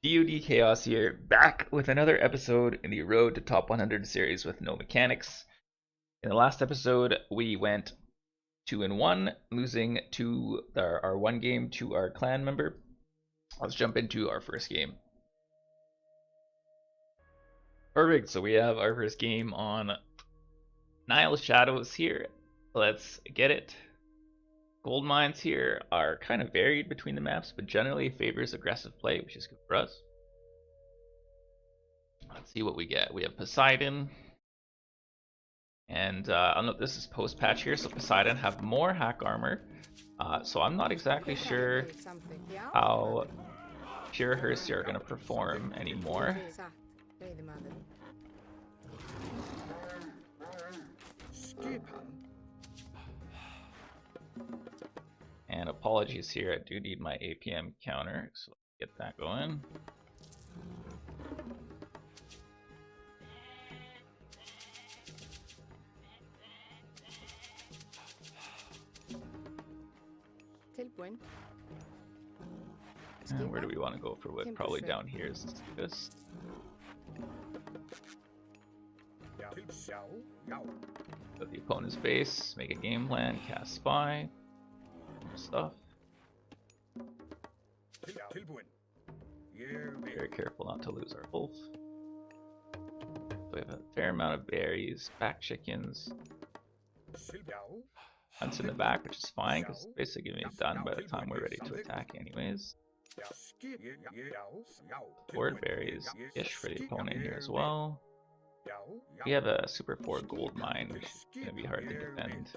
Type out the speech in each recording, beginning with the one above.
DoD Chaos here, back with another episode in the Road to Top 100 series with no mechanics. In the last episode, we went 2-1, losing to our one game to our clan member. Let's jump into our first game. Perfect, so we have our first game on Nile Shadows here. Let's get it. Gold mines here are kind of varied between the maps, but generally favors aggressive play, which is good for us. Let's see what we get. We have Poseidon, and I know this is post-patch here, so Poseidon have more hack armor. So I'm not exactly sure how pure Hersey are going to perform anymore. And apologies here, I do need my Ep10 counter, so let's get that going. Where do we want to go for wood? Probably down here is this. Go to the opponent's base, make a game plan, cast spy, stuff. Very careful not to lose our wolf. We have a fair amount of berries, back chickens. Hunts in the back, which is fine because it's basically gonna be done by the time we're ready to attack anyways. Forward berries-ish for the opponent here as well. We have a Super 4 gold mine, which is going to be hard to defend.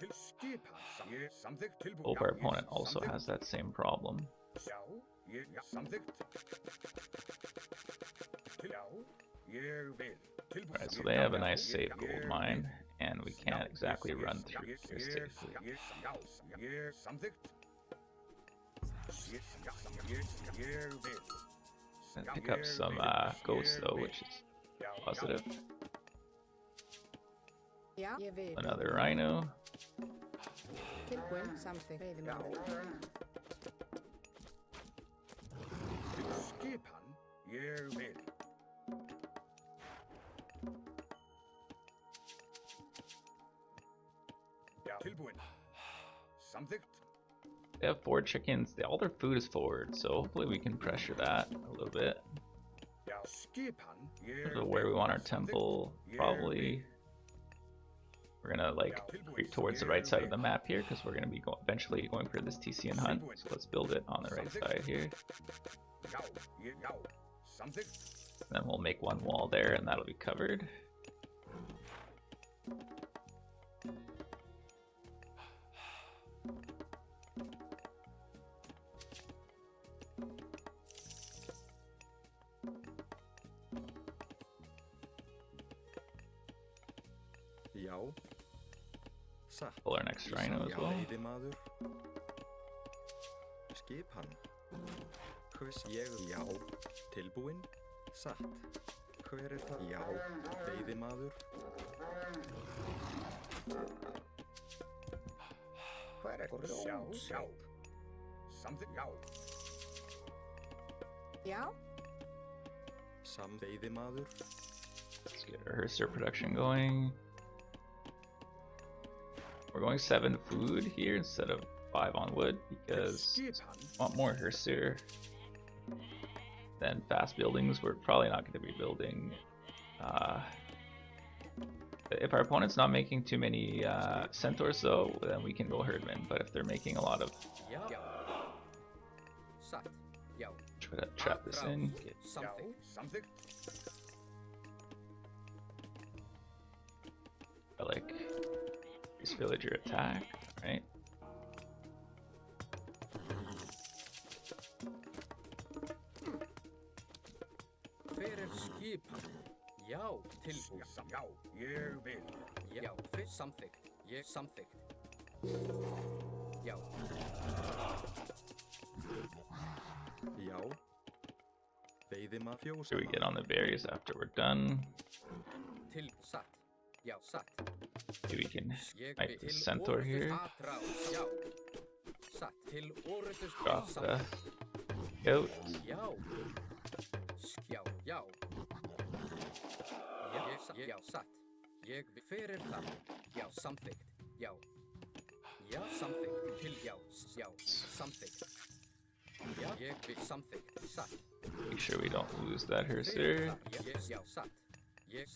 Hope our opponent also has that same problem. Alright, so they have a nice safe gold mine, and we can't exactly run through here safely. And pick up some ghosts though, which is positive. Another rhino. They have forward chickens. All their food is forward, so hopefully we can pressure that a little bit. Where we want our temple, probably. We're gonna like creep towards the right side of the map here because we're gonna be eventually going for this TC and hunt. So let's build it on the right side here. And then we'll make one wall there, and that'll be covered. Pull our next rhino as well. Let's get our Herster production going. We're going 7 food here instead of 5 on wood because we want more Herster than fast buildings. We're probably not going to be building. If our opponent's not making too many centaurs though, then we can go herdman. But if they're making a lot of, try to trap this in. I like this villager attack, right? Should we get on the berries after we're done? Maybe we can snipe the centaur here. Drop the goat. Já, já. Já, satt. Ég fyrir það. Já, samþykkt. Já. Já, samþykkt. Til, já, samþykkt. Já, ég vil samþykkt. Satt. Make sure we don't lose that here, sir. Já, satt. Ég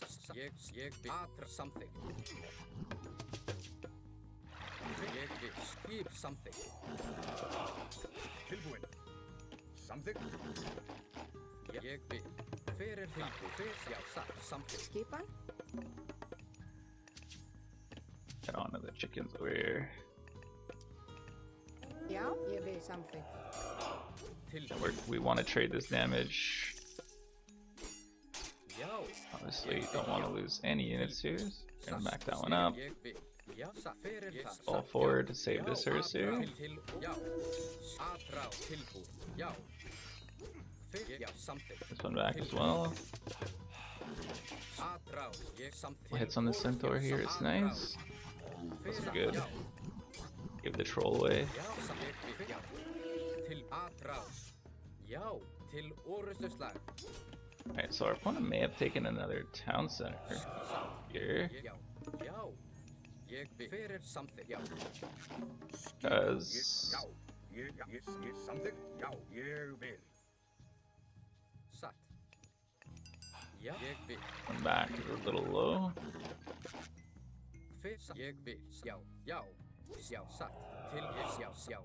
vil atra samþykkt. Ég vil skip samþykkt. Tilbúin. Samþykkt. Ég vil fyrir tilbúin. Já, satt. Samþykkt. Skipan? Get on to the chickens over here. Já, ég vil samþykkt. We want to trade this damage. Já. Obviously, don't want to lose any units here. Gonna back that one up. Já, satt. Fyrir það. All forward to save this hearse here. Já. Atra tilbúin. Já. Já, samþykkt. This one back as well. Atra, ég samþykkt. Hits on the centaur here, it's nice. This is good. Give the troll away. Já, samþykkt. Já. Til atra. Já, til orustuslag. Alright, so our opponent may have taken another town center here. Já, já. Ég fyrir samþykkt. Já. Because Já. Ég samþykkt. Já, ég vil. Satt. Já, ég vil. one back is a little low. Ég vil. Já, já. Já, satt. Til ég, já, já.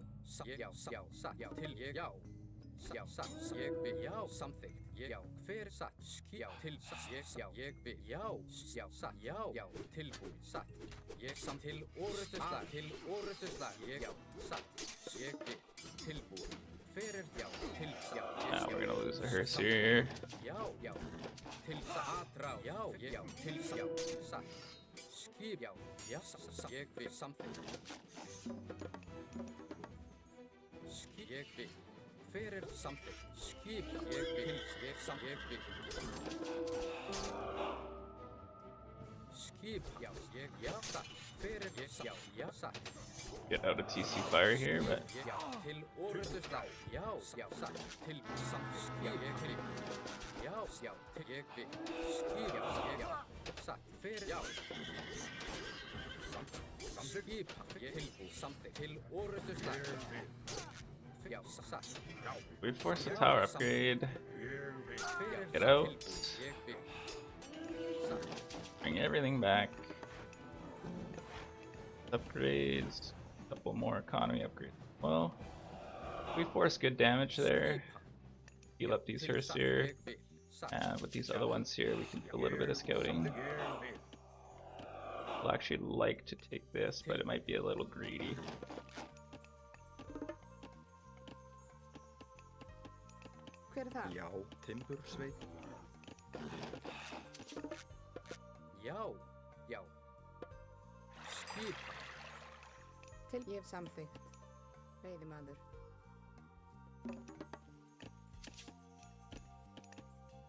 Já, satt. Já, til ég, já. Já, satt. Ég vil. Já, samþykkt. Já, hver satt. Já, til satt. Já, ég vil. Já, já, satt. Já, já. Tilbúin. Satt. Ég samt til orustuslag. Til orustuslag. Ég, já, satt. Ég vil. Tilbúin. Fyrir, já, til, já. Now we're gonna lose a hearse here. Já, já. Til atra. Já, já. Til, já. Satt. Skip, já. Já, satt. Ég vil samþykkt. Skip, ég vil. Fyrir samþykkt. Skip, ég vil. Ég vil. Skip, já, ég, já, satt. Fyrir, ég, já, já, satt. Get out of TC fire here, but Já, til orustuslag. Já, já, satt. Til samþykkt. Já, ég vil. Já, já, til ég vil. Skip, já, satt. Fyrir, já. Skip, ég tilbú. Samþykkt. Til orustuslag. Já, satt. we force a tower upgrade. Fyrir, Get out. Ég vil. Satt. Bring everything back. Upgrades. Couple more economy upgrades. Well, we force good damage there. Heal up these hearse here. And with these other ones here, we can do a little bit of scouting. Ég vil. I'll actually like to take this, but it might be a little greedy. Hver það? Já, timbursveit. Já, já. Skip, Til ég hef samþykkt. Veiðimaður.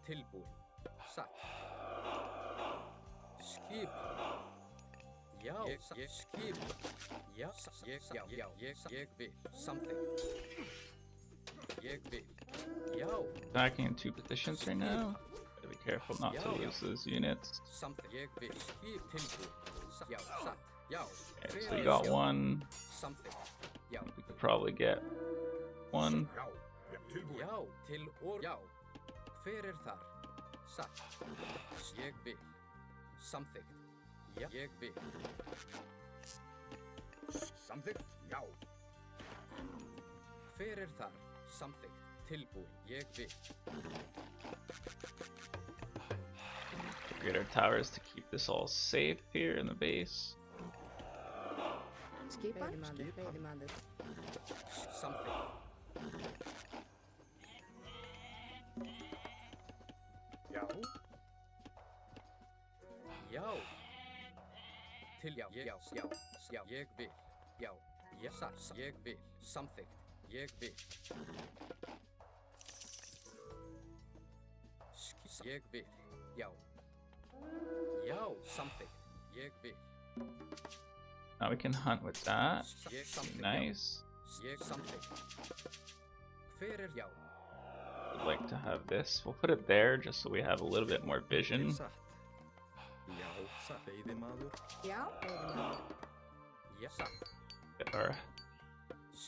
tilbúin. Satt. Skip. Já, ég skip. Já, ég vil. Something. Ég vil. Já. Attacking in two positions right now. Gotta be careful not to lose those units. Something. Ég vil. Skip tilbúin. Já, satt. Já. Okay, so you got one. Something. Já. We could probably get one. Já, tilbúin. Já, til or. Já. Hver þar? Satt. Ég vil. Samþykkt. Já, ég vil. Samþykkt, já. Hver þar? Samþykkt. Tilbúin. Ég vil. Upgrade our towers to keep this all safe here in the base. Skipan? Veiðimaður. Samþykkt. Já, Já. Til já, ég vil. Já, satt. Ég vil. Samþykkt. Ég vil. Ég vil. Já. Já, samþykkt. Ég vil. Now we can hunt with that. Ég samþykkt. Nice. Ég samþykkt. Hver já? I'd like to have this. We'll put it there just so we have a little bit more vision. Satt. Já, satt. Veiðimaður. Já, veiðimaður. Já, satt. Get our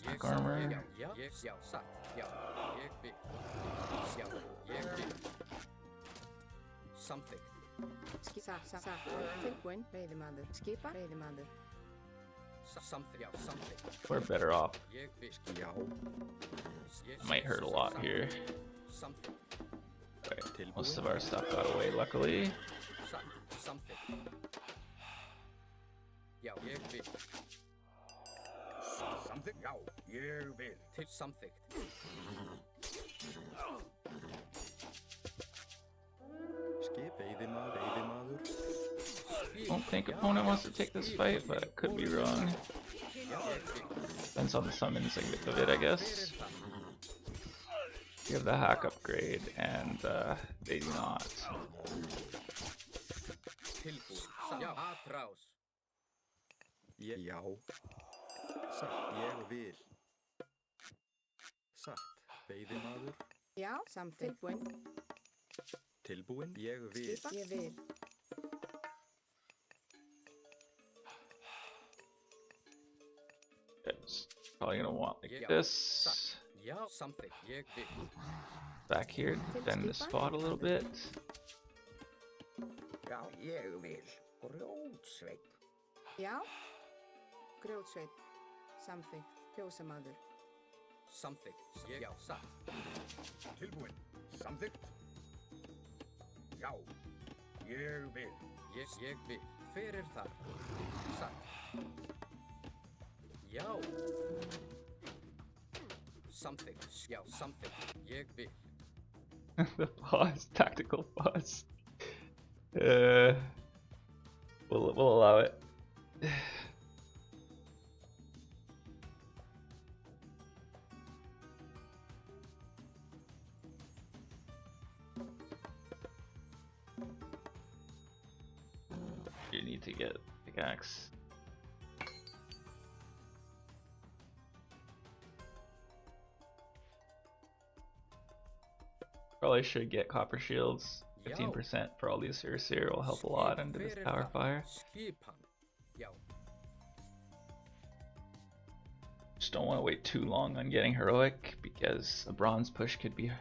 Ég armor. Já, já, ég sjá, satt. Já, ég vil. Sjá, ég vil. Samþykkt. Satt. Tilbúinn, veiðimaður. Skipa, veiðimaður. Samþykkt. Já, samþykkt. We're better off. Ég vil. Já. Might hurt a lot here. Samþykkt. Right. Most of our stuff got away, luckily. Satt. Samþykkt. Já, ég vil. Samþykkt, já, ég vil. Til samþykkt. Skip, veiðimaður. Don't think opponent wants to take this fight, but it could be wrong. Depends on the summons of it, I guess. We have the hack upgrade, and they do not. Tilbúin. Já, atrás. Já. Satt, ég vil. Satt, veiðimaður. Já, samþykkt. Tilbúinn. Tilbúin, ég vil. Skipa, ég vil. It's probably gonna want like Yeah. this. Já, samþykkt, ég vil. Back here, bend the spot a little bit. Já, ég vil. Grjótsveinn. Já. Grjótsveit. Samþykkt. Fjósamaður. Samþykkt, já, satt. Tilbúinn. Samþykkt. Já, ég vil. Ég vil. Hver er þar? Satt. Já. Samþykkt, já, samþykkt, ég vil. The pause, tactical pause. We'll allow it. You need to get pickaxe. Probably should get copper shields. 15% for all these here will help a lot into this power fire. Skipan, já. Just don't want to wait too long on getting heroic because a bronze push could be a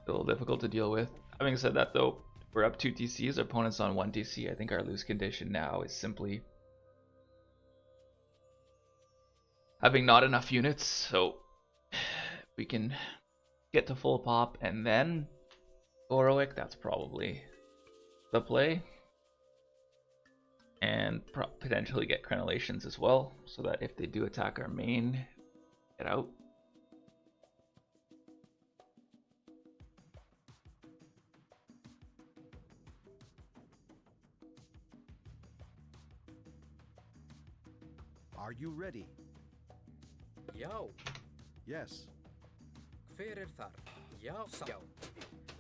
little difficult to deal with. Having said that though, we're up 2 TCs, our opponent's on 1 TC. I think our lose condition now is simply having not enough units, so we can get to full pop and then heroic. That's probably the play. And potentially get crenellations as well, so that if they do attack our main, get out. Are you ready? Já. Yes. Hver er þar? Já, já.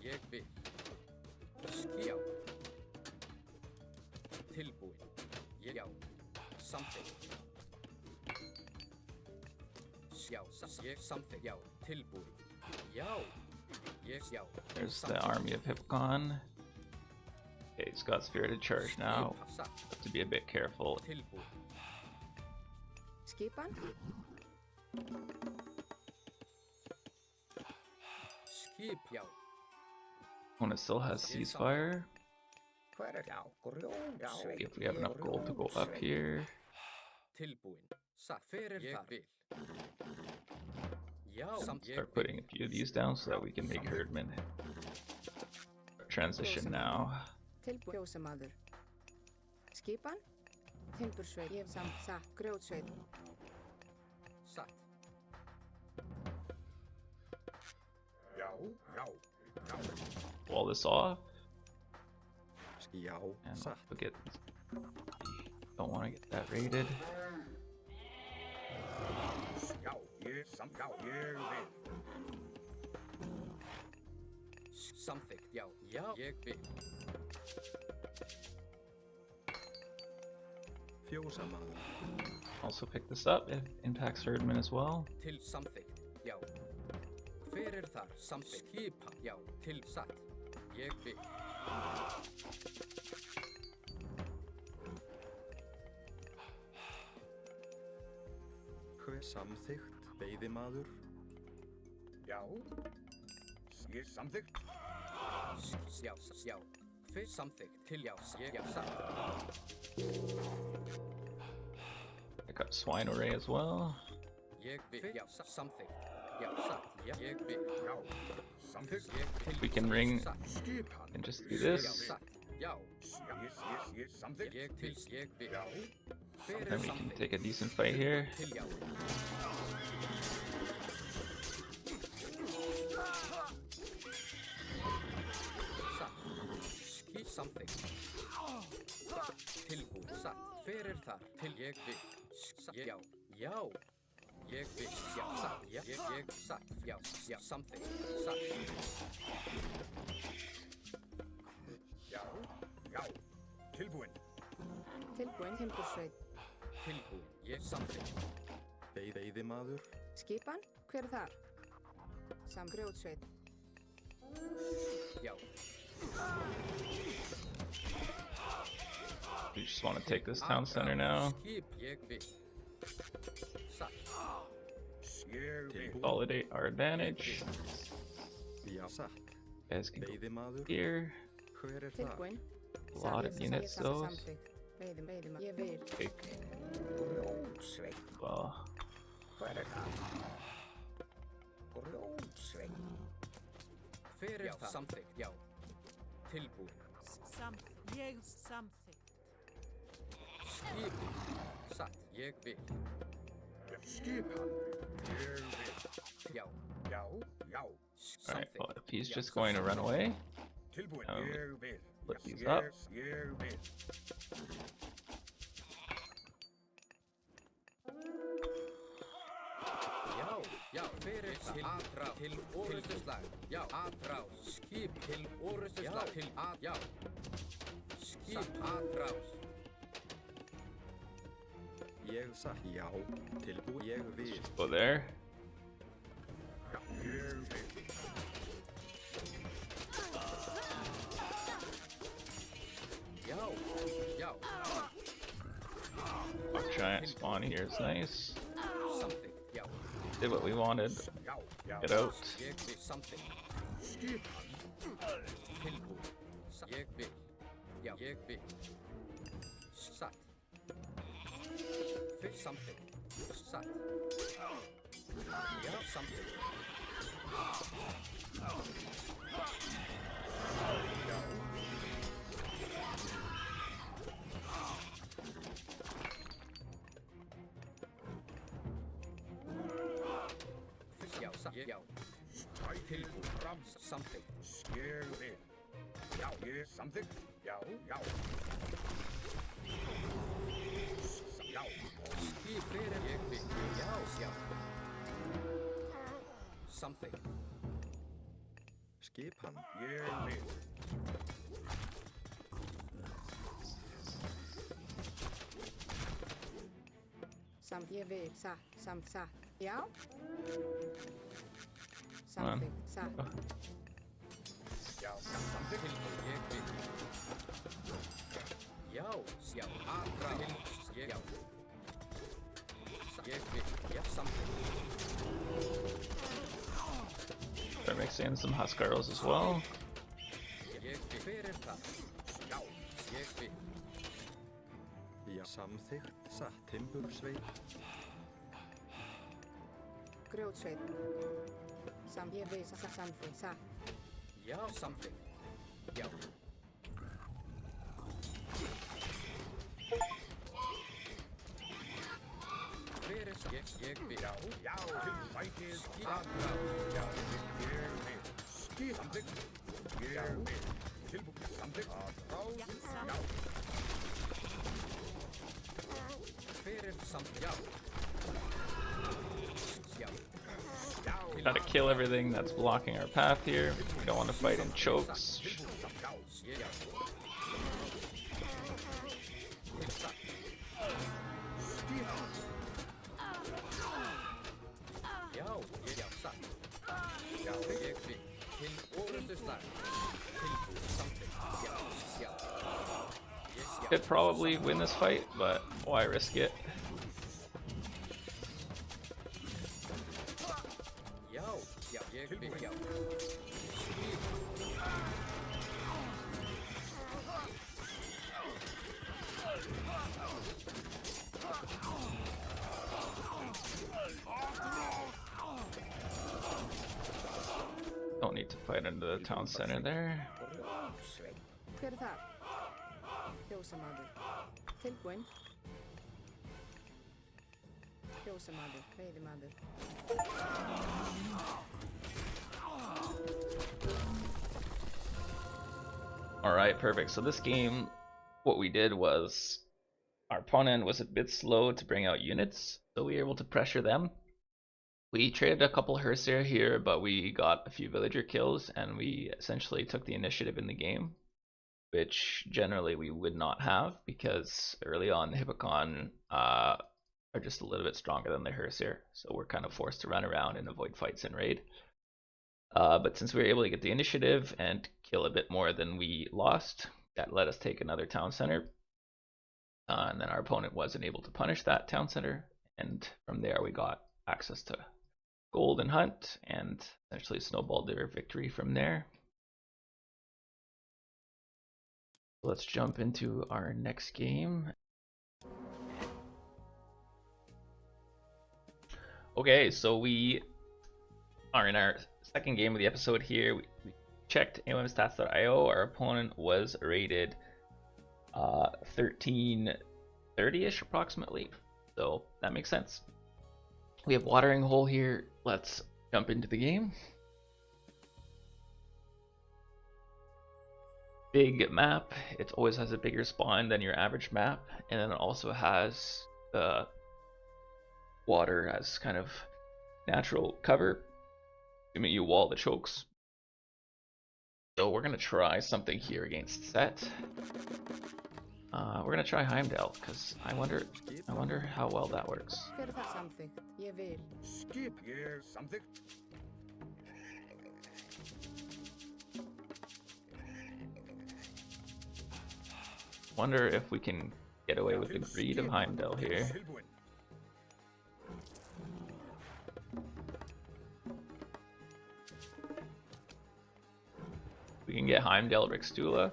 Ég vil. Já. Tilbúin. Já. Samþykkt. Já, ég samþykkt. Já, tilbúin. Já. Ég já. There's the army of Hippocon. Okay, he's got spirited charge now. Have to be a bit careful. Tilbúin. Skipan. Skip, já. Opponent still has ceasefire. Hver er já, grjótsveinn. If we have enough gold to go up here. Tilbúin. Satt. Hver er þar? Ég vil. Já, Start putting a few of these down so that we can make herdmen. Transition now. Tilbúinn. Fjósamaður. Skipan. Timbursveit. Ég satt. Grjótsveit. Satt. Já, já, já. Wall this off. Já, And satt. we'll get. Don't want to get that raided. Já, ég vil. Samþykkt, já. Já, ég vil. Fjósamaður. Also pick this up. It impacts herdmen as well. Til samþykkt, já. Hver Hver þar samþykkt? Skipan, já, til satt. Ég vil. Hver samþykkt, veiðimaður? Já. Ég samþykkt. Já, já. Hver samþykkt til já, já, satt. I got swine array as well. Ég vil, já, samþykkt. Já, satt, já, ég vil. Já. Samþykkt. Ég til We can ring satt. Skipan. and just do Já, this. satt. Já, Ég samþykkt. ég til, ég vil. Já. Hver And we can samþykkt take a decent fight here. til já. Satt. Samþykkt. Tilbúið, satt. Hver þar til ég vil? Já, já. Ég vil, já, satt, já, ég, satt, já, já, samþykkt, satt. Já. Já. Tilbúin. Tilbúin timbursveit. Tilbúið, ég samþykkt. Veiðimaður? Skipan, hver er þar? Grjótsveit. Já, We just want to take this town center now. skip, ég vil. Satt, Ég vil. Consolidate our advantage. Já, satt. You guys can go Veiðimaður? here. Hver er það? Tilbúin. A lot of units those. Samþykkt. Veiðum. Ég vil. Take Grjótsveit. well. Hver er það? Grjótsveit. hver er það? Samþykkt, já. Tilbúið, Ég samþykkt. skip, satt, ég vil. Skipan. Ég vil. Já, Já. Já. Alright, well, samþykkt. if he's Já, just going to run away, Tilbúin. Um, Ég vil. flip these Ég up. vil. Já, hver er það? Atrás, til orustuslag. Já, atrás, skip, til orustuslag. Til já. Skip, atrás. Ég satt. Já. Tilbúið. Ég vil. go there. Já. Ég vil. Já, já, Our giant spawn here is nice. samþykkt, já. Did what we wanted. Já. Já. Get out. Ég vil samþykkt. Skipan. Tilbúið. Ég vil. Já, ég vil. Satt. Fyrst samþykkt. Satt. Já, samþykkt. Fyrst, já, satt. Já. Tilbúið. Samþykkt. Ég vil. Já. Ég samþykkt. Já. Já. Já. Skip, hver er ég vil. Já, já. Samþykkt. Skipan. Ég vil. Ég vil. Satt. Já. Samþykkt. Satt. Já. Samþykkt. Tilbúið, ég vil. Já, já, atrás, ég, já. Ég vil, já, samþykkt. Start mixing in some Huskarls as well. Ég vil, hver er það? Já, ég vil. Já, samþykkt. Satt. Timbursveit. Grjótsveit. Ég vil. Samþykkt. Satt. Já, samþykkt. Já. Hver er það? Ég vil. Já. Já. Til fætið. Atrás, Já. Ég vil. Skip. Samþykkt. Ég vil. Tilbúin. Samþykkt. Já. hver er samþykkt? Já. Já. Já. Gotta kill everything that's blocking our path here. We don't want to fight in chokes. Ég, já. Til satt. Já, ég, já, satt. Já, hver start. Tilbúið samþykkt. Já, sjá. Ég sjá. Could probably win this fight, but why risk it? Já, já, ég vil já. Don't need to fight into the town center there. Hver það? Fjósamaður. Tilbúinn. Fjósamaður. Veiðimaður. Alright, perfect. So this game, what we did was our opponent was a bit slow to bring out units, so we were able to pressure them. We traded a couple Herseer here, but we got a few villager kills, and we essentially took the initiative in the game, which generally we would not have, because early on the Hippocon are just a little bit stronger than the Herseer, so we're kind of forced to run around and avoid fights and raid. But since we were able to get the initiative and kill a bit more than we lost, that let us take another town center. And then our opponent wasn't able to punish that town center, and from there we got access to gold and hunt, and essentially snowballed their victory from there. Let's jump into our next game. Okay, so we are in our second game of the episode here. We checked ammstats.io. Our opponent was rated 1330-ish approximately, so that makes sense. We have watering hole here. Let's jump into the game. Big map. It always has a bigger spawn than your average map, and then it also has water as kind of natural cover, assuming you wall the chokes. So we're gonna try something here against Set. We're gonna try Heimdall, because I wonder how well that works. Hver það samþykkt? Ég vil. Skip. Ég samþykkt. Wonder if we can get away with the greed of Heimdall here. Tilbúinn. We can get Heimdall Rixtula,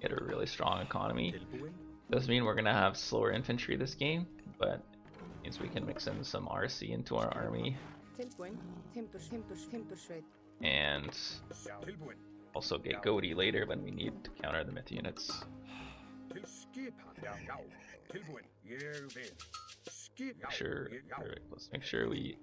get a really strong economy. Tilbúinn. Doesn't mean we're gonna have slower infantry this game, but it means we can mix in some RC into our army Tilbúinn. Timbursveit. and Tilbúinn. also get Goaty later when we need to counter the myth units. Til skipan. Já, já. Tilbúinn. Ég vil. Skip. Make sure, let's make sure we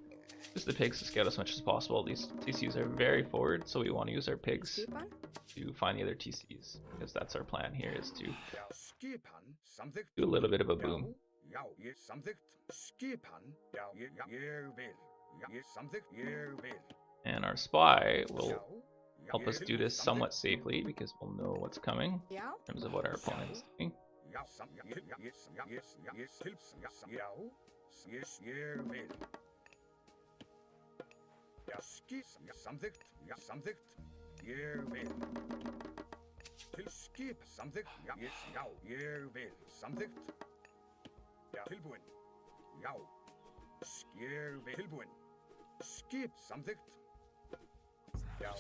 use the pigs to scout as much as possible. These TCs are very forward, so we want to use our pigs Skipan. to find the other TCs, because that's our plan here, is to Já, skipan. Samþykkt. do a little bit of a boom. Já, ég samþykkt. Skipan. Já, ég vil. Já, ég samþykkt. Ég vil. And our spy will Já, help us do this somewhat safely, because we'll know what's coming Já. in terms of what our opponent is doing. Já, ég vil. Já, ég vil. Já, samþykkt. Já, samþykkt. Ég vil. Til skip. Samþykkt. Já, ég vil. Samþykkt. Já, tilbúinn. Já. Ég vil. Tilbúinn. Skip. Samþykkt. Já.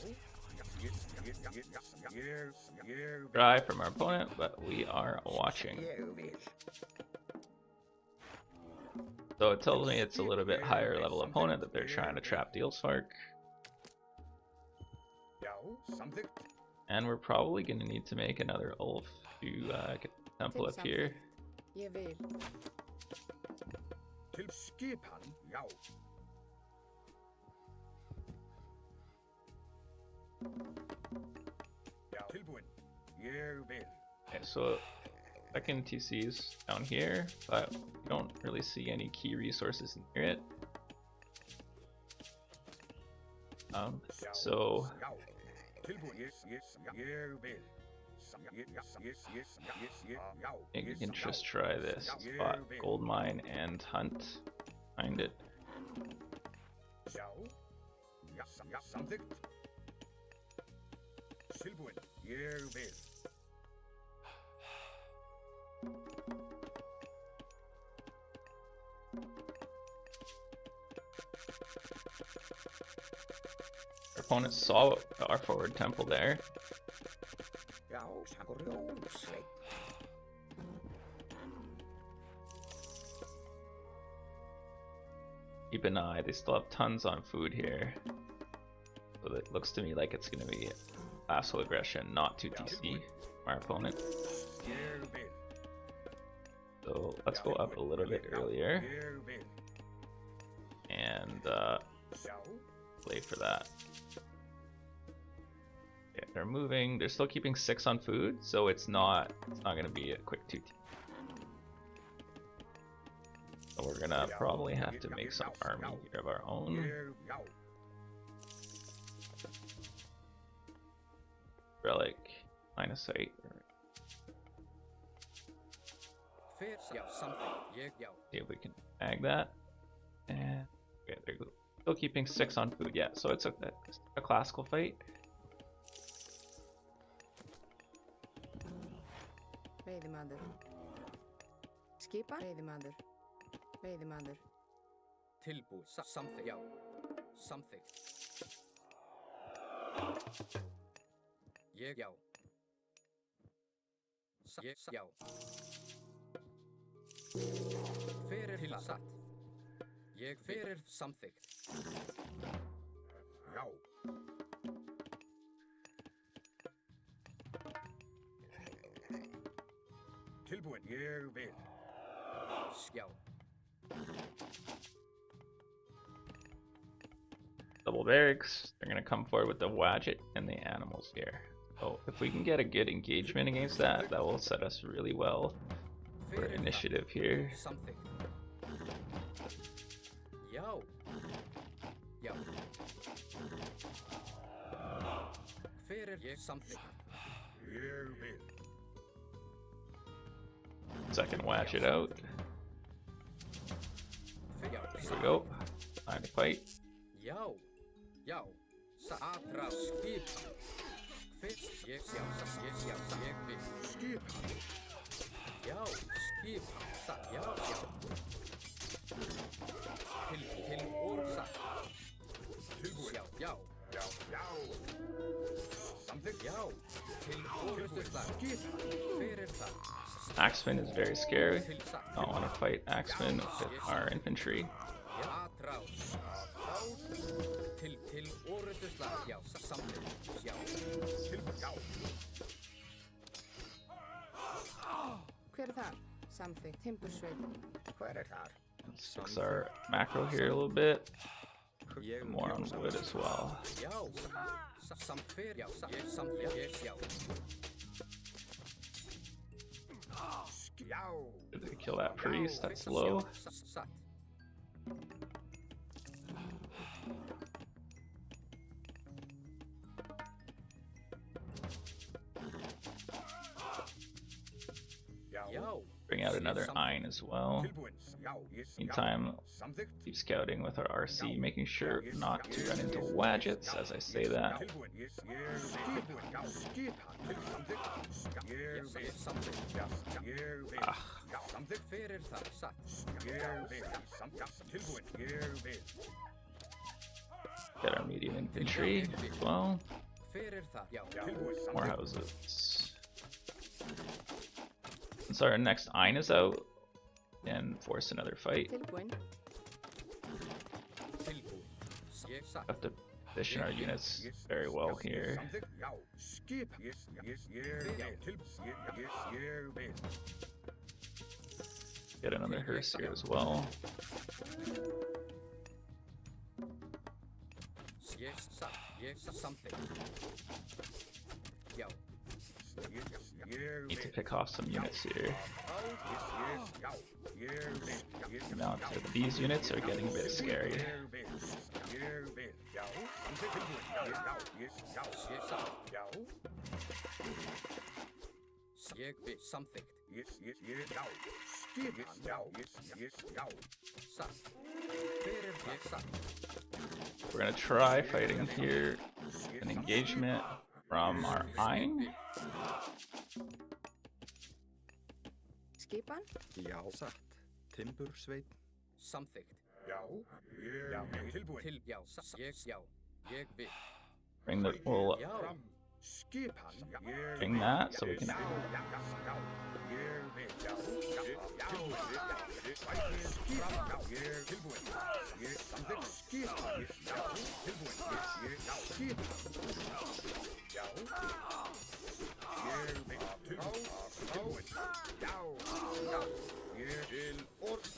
Ég Dry from our opponent, but we are watching. vil. So it tells me it's a little bit higher level opponent that they're trying to trap Dealsvark. Já, samþykkt. And we're probably going to need to make another Ulf to get the temple up here. Ég vil. Til skipan. Já. Já, tilbúinn. Ég vil. Okay, so second TC's down here, but we don't really see any key resources near it. So Já. Tilbúinn. Ég vil. I think we can just try this spot, gold mine and hunt, find it. Já. Já, samþykkt. Tilbúin. Ég vil. Our opponent saw our forward temple there. Já, Sagurjónsveit. Keep an eye, they still have tons on food here. So it looks to me like it's going to be vassal aggression, not 2TC from our opponent. Ég vil. So let's go up a little bit earlier Ég vil. and Já. wait for that. Yeah, they're moving. They're still keeping 6 on food, so it's not going to be a quick 2T. So we're gonna probably have to make some army here of our own. Ég, já. Relic, line of sight. Fair, já, something. Ég, já. See if we can bag that. And okay, they're still keeping 6 on food. Yeah, so it's a classical fight. Veiðimaður. Skipa. Veiðimaður. Veiðimaður. Tilbúið. Something, já. Something. Ég, já. Ég, já. Fyrir til satt. Ég fyrir something. Já. Tilbúin. Ég vil. Já. Double barracks. They're gonna come forward with the Wadget and the animals here. So if we can get a good engagement against that, that will set us really well for Fyrir initiative here. something. Já. Já. Fyrir ég something. Ég vil. Second Wadget out. Já. Here we go. Time to fight. Já. Já. Atra skip. Fyrst ég sjá. Ég vil. Skip. Já. Skip. Já. Já. Til orsa. Tilbúin. Já. Já. Já. Já. Something. Já. Til orustuslar. Skip. Fyrir það. Axeman is very scary. Til satt. Don't want to fight Axeman with our infantry. Atrás. Til orustuslar. Já. Something. Já. Tilbúin. Já. Hver er þar? Samþykkt. Timbursveit. Hver er þar? Let's fix our macro here a little bit. Ég More on wood as well. Já. Fyrir. Já. Ég something. Ég sjá. Já. Did they kill that priest? That's low. Satt. Já. Já. Bring out another Ein as well. Tilbúin. Já. Yes. Meantime, Something. keep scouting with our RC, making sure not to run into Wadgets as I say that. Tilbúin. Yes. Ég vil. Tilbúin. Já. Skip. Til something. Ég vil. Something. Já. Ég vil. Ah, Já. Something. Fyrir það. Satt. Ég vil. Something. Tilbúin. Ég vil. get our medium infantry as well. Fyrir það. Já. Tilbúin. More Something. houses. Since our next Ein is out, and force another fight. Tilbúin. Tilbúin. Ég satt. Have to position our units very well here. Something. Já. Skip. Yes. Yes. Ég vil. Tilbúin. Yes. Ég vil. Get another hearse here as well. Ég satt. Ég satt. Something. Já. Need to pick off some units here. Now these units are getting a bit scary. Ég vil. Something. Satt. Fyrir ég satt. We're gonna try fighting here. An engagement. from our Ein. Skipan? Já, satt. Timbursveit. Samþykkt. Já, ég er tilbúinn. Já, ég vil. Bring the we'll Já. Fram. Skipan. Ég bring that so we can. Já, ég vil. Já, tilbúinn. Skipan. Já, ég er tilbúinn. Ég samþykkt. Skipan. Já, tilbúinn. Já, skipan. Já. Ég vil. Tilbúinn. Já. Ég vil.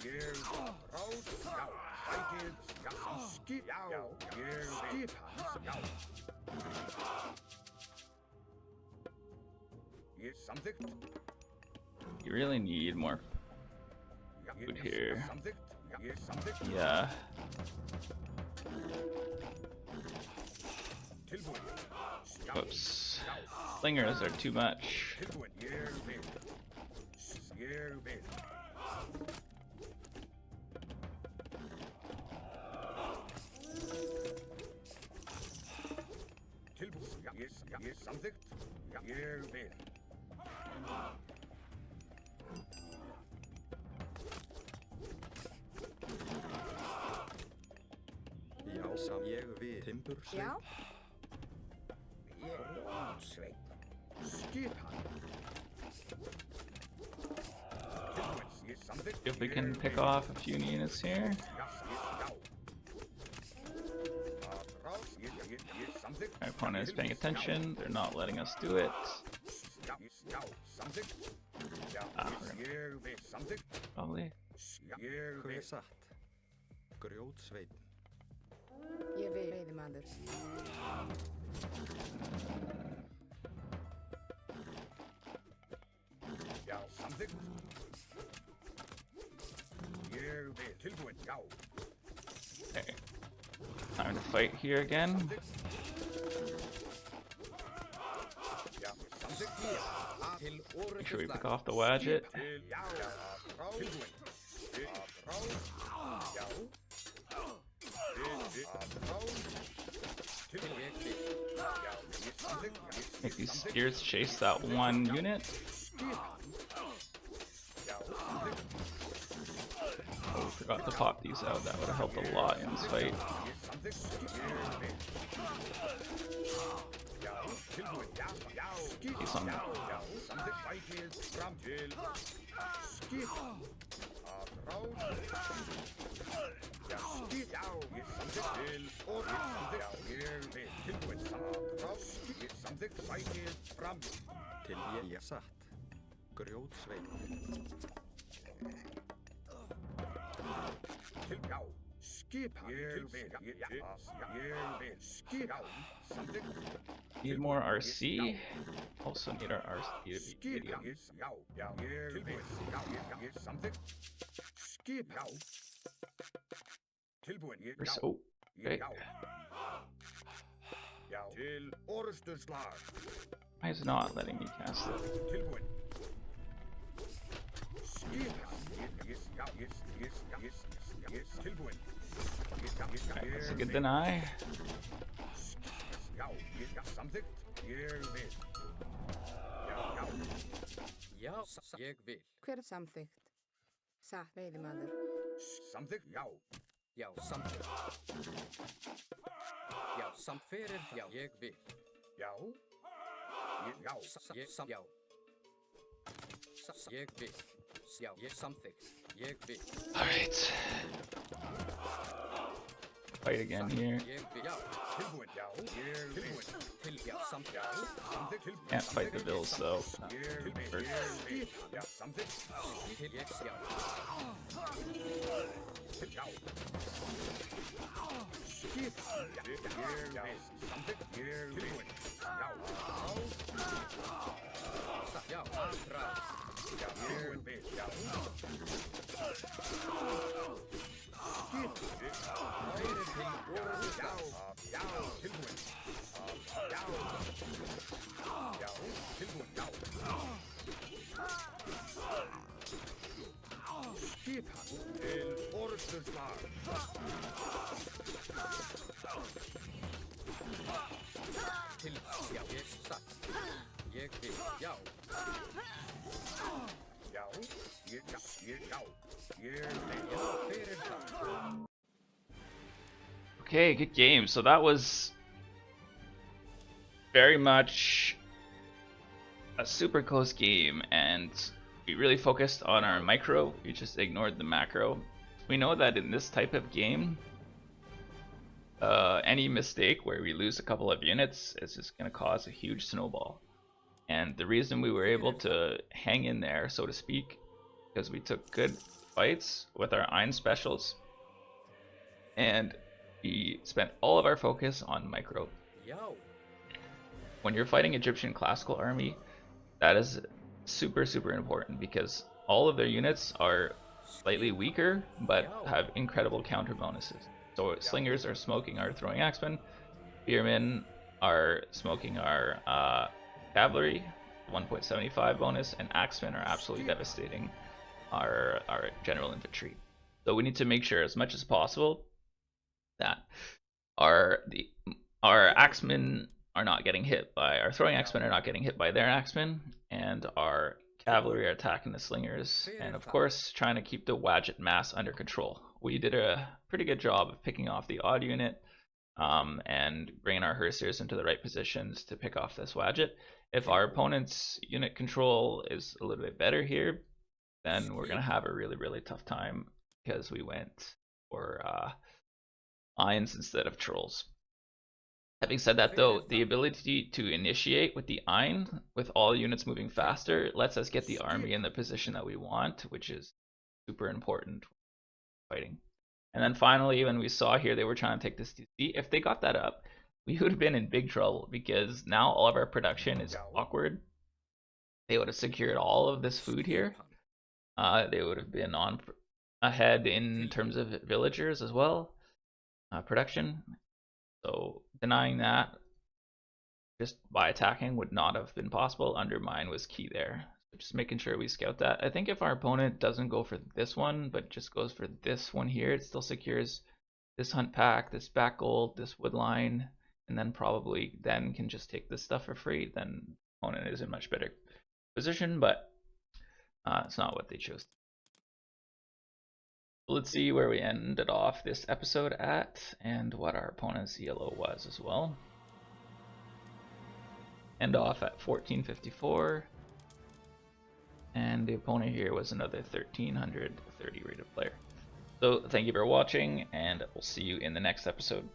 Ég ráð. Já. Ægir. Já. Skip. Já. Ég vil. Skipan. Já. Ég samþykkt. You really need more food here. Samþykkt. Ég samþykkt. Yeah. Tilbúinn. Whoops. Slingers are too much. Tilbúinn. Ég vil. Ég vil. Tilbúinn. Ég samþykkt. Ég vil. Já, sam. Ég vil. Timbursveit. Já. Sveit. Skipan. Tilbúinn. Ég samþykkt. If we can pick off a few units here. Our opponent is paying attention. They're not letting us do it. Probably. Hver satt? Grjótsveit. Ég vil. Veiðimaður. Já, samþykkt. Ég vil. Tilbúinn. Já. Okay. Time to fight here again. Já, samþykkt. Til Make sure we pick orrustuslag. off the Wadget. Já. Tilbúinn. Já. Til ég vil. Make these steers chase that one unit. Oh, we forgot to pop these out. That would have helped a lot in this fight. He's on that. Til ég satt. Grjótsveit. Skipan. Ég vil. Skipan. Samþykkt. Need more RC. Also need our RC to be Skipan. medium. Já. Ég vil. Ég samþykkt. Skipan. Tilbúinn. Oh, okay. Já. Til orrustuslag. Why is it not letting me cast it? Tilbúinn. Skipan. Tilbúinn. Alright, that's a good deny. Já. Samþykkt. Ég vil. Já. Já, ég vil. Hver er samþykkt? Satt. Veiðimaður. Samþykkt. Já. Já, samþykkt. Já, fyrir. Já, ég vil. Já. Já. Já. Ég vil. Já, ég samþykkt. Ég vil. Alright. Fight again here. Ég vil. Já. Tilbúinn. Já. Ég vil. Til já, samþykkt. Samþykkt. Can't fight the bills though. Ég vil. Já. Samþykkt. Til ég já. Já. Skipan. Já. Samþykkt. Ég vil. Já. Já, aðra. Já. Ég vil. Já. Fyrir til orrustuslag. Já. Tilbúinn. Já. Já. Tilbúinn. Já. Skipan. Til orrustuslag. til sjá. Ég satt. Ég vil, já. Já, ég já. Ég vil. Já, fyrir það. Okay, good game. So that was very much a super close game, and we really focused on our micro. We just ignored the macro. We know that in this type of game, any mistake where we lose a couple of units is just going to cause a huge snowball. And the reason we were able to hang in there, so to speak, because we took good fights with our Iron specials, and we spent all of our focus on micro. Já. When you're fighting Egyptian classical army, that is super important, because all of their units are slightly weaker but have incredible counter bonuses. So slingers are smoking our throwing axemen, spearmen are smoking our cavalry, 1.75 bonus, and axemen are absolutely devastating our general infantry. So we need to make sure as much as possible that our axemen are not getting hit by our throwing axemen, are not getting hit by their axemen, and our cavalry are attacking the slingers, and of course trying to keep the Wadjet mass under control. We did a pretty good job of picking off the odd unit and bringing our Hersers into the right positions to pick off this Wadjet. If our opponent's unit control is a little bit better here, then we're going to have a really tough time, because we went for Ions instead of Trolls. Having said that though, the ability to initiate with the Ein, with all units moving faster, lets us get the army in the position that we want, which is super important fighting. And then finally, when we saw here they were trying to take this DC, if they got that up, we would have been in big trouble, because now all of our production is awkward. They would have secured all of this food here. They would have been on ahead in terms of villagers as well, production. So denying that just by attacking would not have been possible. Undermine was key there. So just making sure we scout that. I think if our opponent doesn't go for this one, but just goes for this one here, it still secures this hunt pack, this back gold, this wood line, and then probably then can just take this stuff for free, then the opponent is in much better position, but it's not what they chose. Let's see where we ended off this episode at, and what our opponent's ELO was as well. End off at 1454, and the opponent here was another 1330 rated player. So thank you for watching, and we'll see you in the next episode.